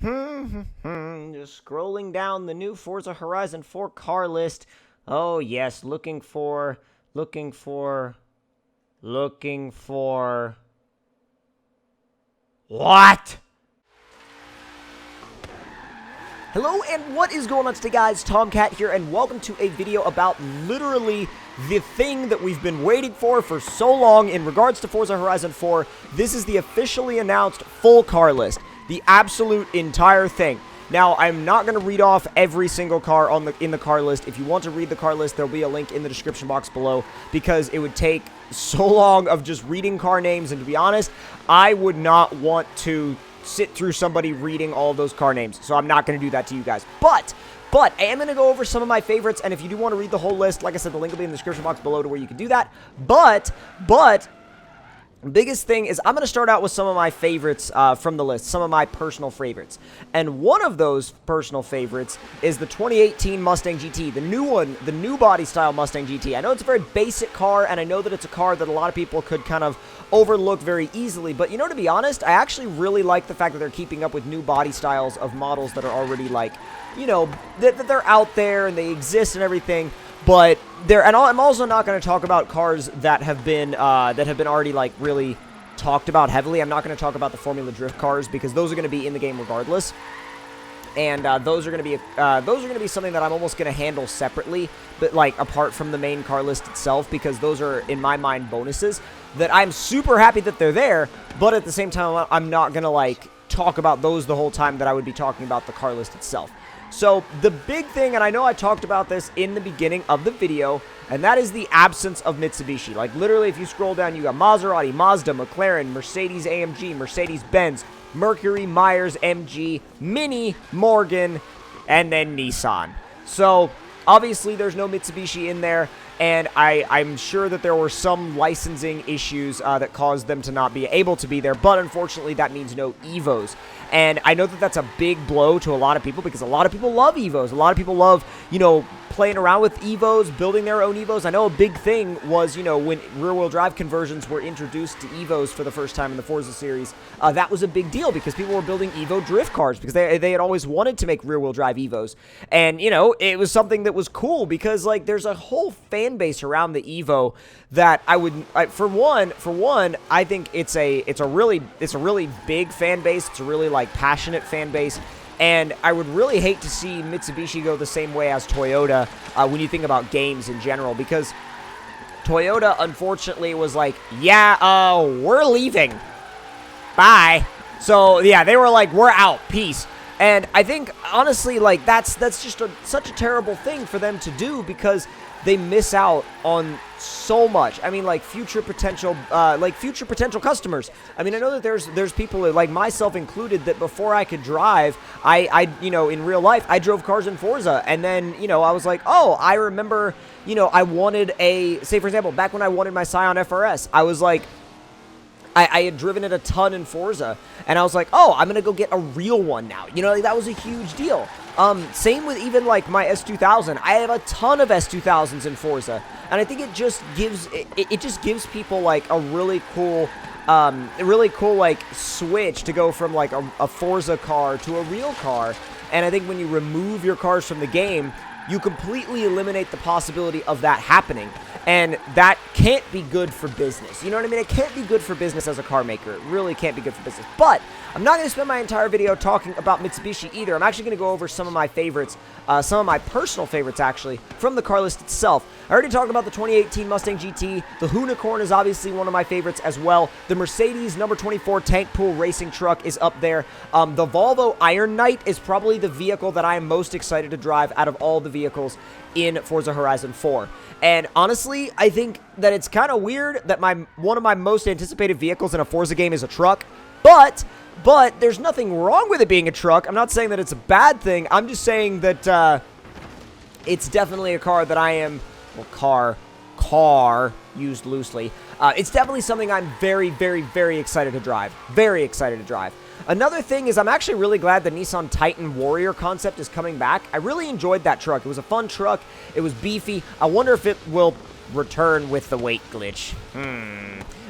Just scrolling down the new Forza Horizon 4 car list. Oh, yes, looking for, looking for. What? Hello, and what is going on today, guys? Tomcat here, and welcome to a video about literally the thing that we've been waiting for so long in regards to Forza Horizon 4. This is the officially announced full car list. The absolute entire thing. Now, I'm not going to read off every single car in the car list. If you want to read the car list, there'll be a link in the description box below, because it would take so long of just reading car names, and to be honest, I would not want to sit through somebody reading all of those car names, so I'm not going to do that to you guys. But I am going to go over some of my favorites, and if you do want to read the whole list, like I said, the link will be in the description box below to where you can do that. But biggest thing is I'm going to start out with some of my favorites from the list, some of my personal favorites. And one of those personal favorites is the 2018 Mustang GT, the new one, the new body style Mustang GT. I know it's a very basic car, and I know that it's a car that a lot of people could kind of overlook very easily. But, you know, to be honest, I actually really like the fact that they're keeping up with new body styles of models that are already, like, you know, that they're out there and they exist and everything. But I'm also not going to talk about cars that have been already, like, really talked about heavily. I'm not going to talk about the Formula Drift cars, because those are going to be in the game regardless, and those are going to be something that I'm almost going to handle separately, but like apart from the main car list itself, because those are, in my mind, bonuses that I'm super happy that they're there. But at the same time, I'm not going to like talk about those the whole time that I would be talking about the car list itself. So, the big thing, and I know I talked about this in the beginning of the video, and that is the absence of Mitsubishi. Like, literally, if you scroll down, you got Maserati, Mazda, McLaren, Mercedes-AMG, Mercedes-Benz, Mercury, Myers, MG, Mini, Morgan, and then Nissan. So, obviously, there's no Mitsubishi in there, and I'm sure that there were some licensing issues that caused them to not be able to be there, but unfortunately, that means no EVOs. And I know that that's a big blow to a lot of people, because a lot of people love EVOs. A lot of people love, you know, playing around with EVOs, building their own EVOs. I know a big thing was, you know, when rear-wheel drive conversions were introduced to EVOs for the first time in the Forza series, that was a big deal, because people were building EVO drift cars, because they had always wanted to make rear-wheel drive EVOs. And, you know, it was something that was cool, because, like, there's a whole fan base around the EVO that for one, I think it's a really big fan base. It's a really, like, passionate fan base. And I would really hate to see Mitsubishi go the same way as Toyota when you think about games in general, because Toyota, unfortunately, was like, yeah, we're leaving. Bye. So, yeah, they were like, we're out. Peace. And I think, honestly, like, that's just such a terrible thing for them to do, because they miss out on so much. I mean, like, future potential customers. I mean, I know that there's people, like myself included, that before I could drive, I you know, in real life, I drove cars in Forza, and then, you know, I was like, oh, I remember, you know, I wanted say, for example, back when I wanted my Scion FRS, I was like, I had driven it a ton in Forza, and I was like, oh, I'm going to go get a real one now. You know, like, that was a huge deal. Same with even, like, my S2000. I have a ton of S2000s in Forza, and I think it just gives, it just gives people, like, a really cool, like, switch to go from, like, a Forza car to a real car. And I think when you remove your cars from the game, you completely eliminate the possibility of that happening. And that can't be good for business. You know what I mean? It can't be good for business as a car maker. It really can't be good for business. But I'm not going to spend my entire video talking about Mitsubishi either. I'm actually going to go over some of my favorites, some of my personal favorites, actually, from the car list itself. I already talked about the 2018 Mustang GT. The Unicorn is obviously one of my favorites as well. The Mercedes number 24 tank pool racing truck is up there. The Volvo Iron Knight is probably the vehicle that I am most excited to drive out of all the vehicles in Forza Horizon 4. And honestly, I think that it's kind of weird that one of my most anticipated vehicles in a Forza game is a truck, but there's nothing wrong with it being a truck. I'm not saying that it's a bad thing. I'm just saying that it's definitely a car that I am, well, car used loosely. It's definitely something I'm very, very, very excited to drive. Very excited to drive. Another thing is I'm actually really glad the Nissan Titan Warrior concept is coming back. I really enjoyed that truck. It was a fun truck. It was beefy. I wonder if it will return with the weight glitch.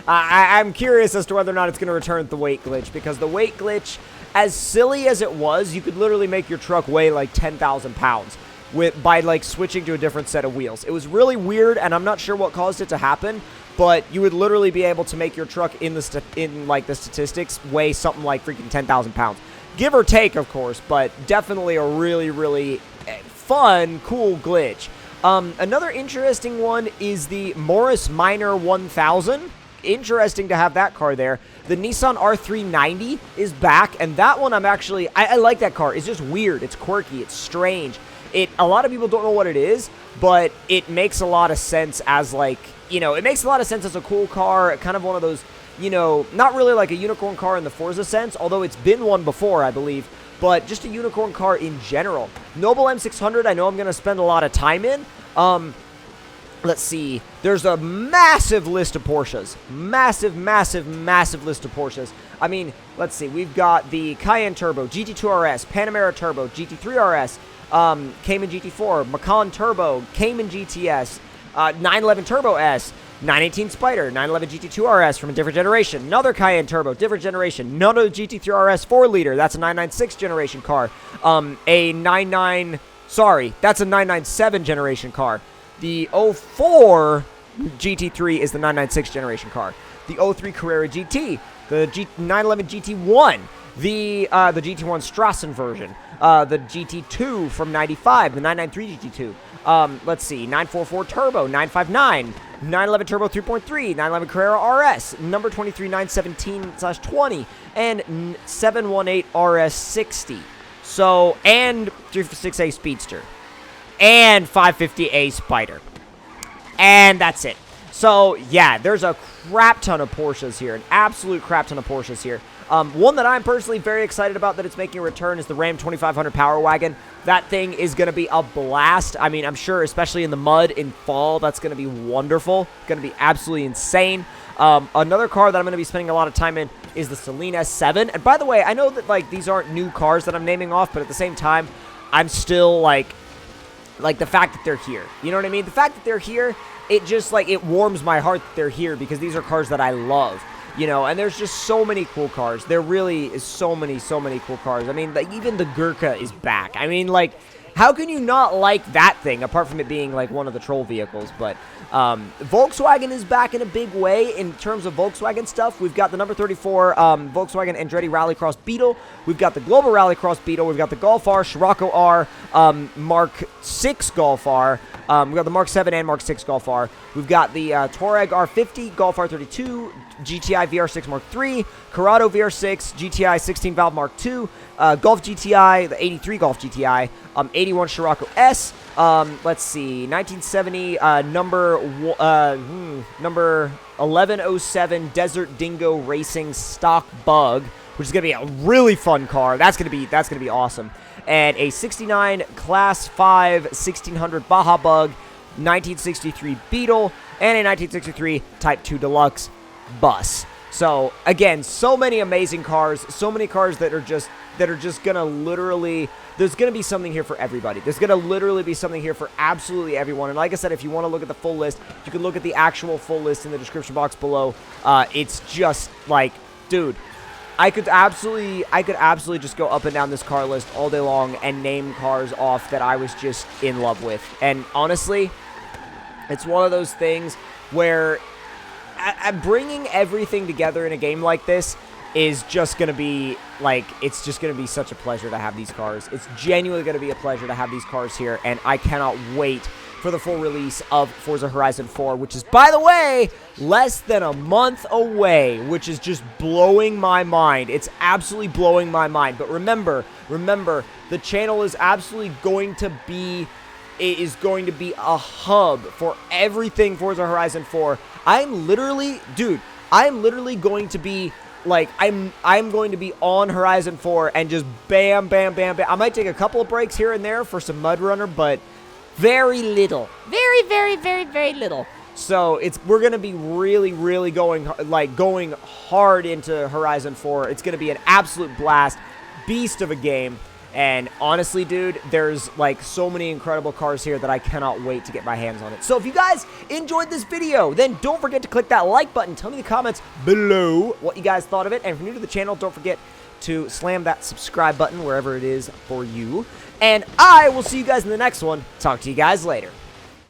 I'm curious as to whether or not it's going to return with the weight glitch, because the weight glitch, as silly as it was, you could literally make your truck weigh like 10,000 pounds by like switching to a different set of wheels. It was really weird, and I'm not sure what caused it to happen, but you would literally be able to make your truck in the statistics weigh something like freaking 10,000 pounds. Give or take, of course, but definitely a really, really fun, cool glitch. Another interesting one is the Morris Minor 1000. Interesting to have that car there. The Nissan R390 is back, and that one I like that car. It's just weird. It's quirky. It's strange. A lot of people don't know what it is, but it makes a lot of sense as like, it makes a lot of sense as a cool car, kind of one of those, not really like a unicorn car in the Forza sense, although it's been one before, I believe, but just a unicorn car in general. Noble M600, I know I'm going to spend a lot of time in. Let's see. There's a massive list of Porsches. Massive, massive, massive list of Porsches. I mean, let's see. We've got the Cayenne Turbo, GT2 RS, Panamera Turbo, GT3 RS, Cayman GT4, Macan Turbo, Cayman GTS, 911 Turbo S, 918 Spider, 911 GT2 RS from a different generation, another Cayenne Turbo, different generation, another GT3 RS 4-liter, that's a 996 generation car, that's a 997 generation car. The 04 GT3 is the 996 generation car. The 03 Carrera GT, the 911 GT1, the GT1 Strassen version, the GT2 from 95, the 993 GT2. Let's see, 944 Turbo, 959, 911 Turbo 3.3, 911 Carrera RS, number 23 917/20, and 718 RS60. So, and 356A Speedster. And 550A Spider. And that's it. So, yeah, there's a crap ton of Porsches here. An absolute crap ton of Porsches here. One that I'm personally very excited about that it's making a return is the Ram 2500 Power Wagon. That thing is going to be a blast. I mean, I'm sure, especially in the mud in fall, that's going to be wonderful. Going to be absolutely insane. Another car that I'm going to be spending a lot of time in is the Celine S7. And by the way, I know that, like, these aren't new cars that I'm naming off, but at the same time, I'm still, like the fact that they're here. You know what I mean? The fact that they're here, it just, like, it warms my heart that they're here because these are cars that I love, and there's just so many cool cars. There really is so many cool cars. I mean, like, even the Gurkha is back. I mean, like, how can you not like that thing, apart from it being, like, one of the troll vehicles? But Volkswagen is back in a big way in terms of Volkswagen stuff. We've got the number 34 Volkswagen Andretti Rallycross Beetle. We've got the Global Rallycross Beetle. We've got the Golf R, Scirocco R, Mark 6 Golf R. We've got the Mark 7 and Mark 6 Golf R. We've got the Touareg R50, Golf R32, GTI VR6 Mark 3, Corrado VR6, GTI 16-valve Mark 2, Golf GTI, the 83 Golf GTI, 81 Scirocco S, let's see, 1970 number 1107 Desert Dingo Racing Stock Bug, which is gonna be a really fun car. That's gonna be awesome. And a 69 Class 5 1600 Baja Bug, 1963 Beetle, and a 1963 Type 2 Deluxe bus. So again, so many amazing cars, so many cars that are just gonna literally, there's gonna be something here for everybody. There's gonna literally be something here for absolutely everyone. And like I said, if you want to look at the full list, you can look at the actual full list in the description box below. It's just like, dude, I could absolutely just go up and down this car list all day long and name cars off that I was just in love with. And honestly, it's one of those things where bringing everything together in a game like this is just going to be, like, it's just going to be such a pleasure to have these cars. It's genuinely going to be a pleasure to have these cars here, and I cannot wait for the full release of Forza Horizon 4, which is, by the way, less than a month away, which is just blowing my mind. It's absolutely blowing my mind. But remember, the channel is absolutely going to be, it is going to be a hub for everything Forza Horizon 4. I'm literally going to be, like, I'm going to be on Horizon 4 and just bam, bam, bam, bam. I might take a couple of breaks here and there for some Mud Runner, but very little. Very, very, very, very little. So we're going to be really going hard into Horizon 4. It's going to be an absolute blast, beast of a game. And honestly, dude, there's, like, so many incredible cars here that I cannot wait to get my hands on it. So if you guys enjoyed this video, then don't forget to click that like button. Tell me in the comments below what you guys thought of it. And if you're new to the channel, don't forget to slam that subscribe button wherever it is for you. And I will see you guys in the next one. Talk to you guys later.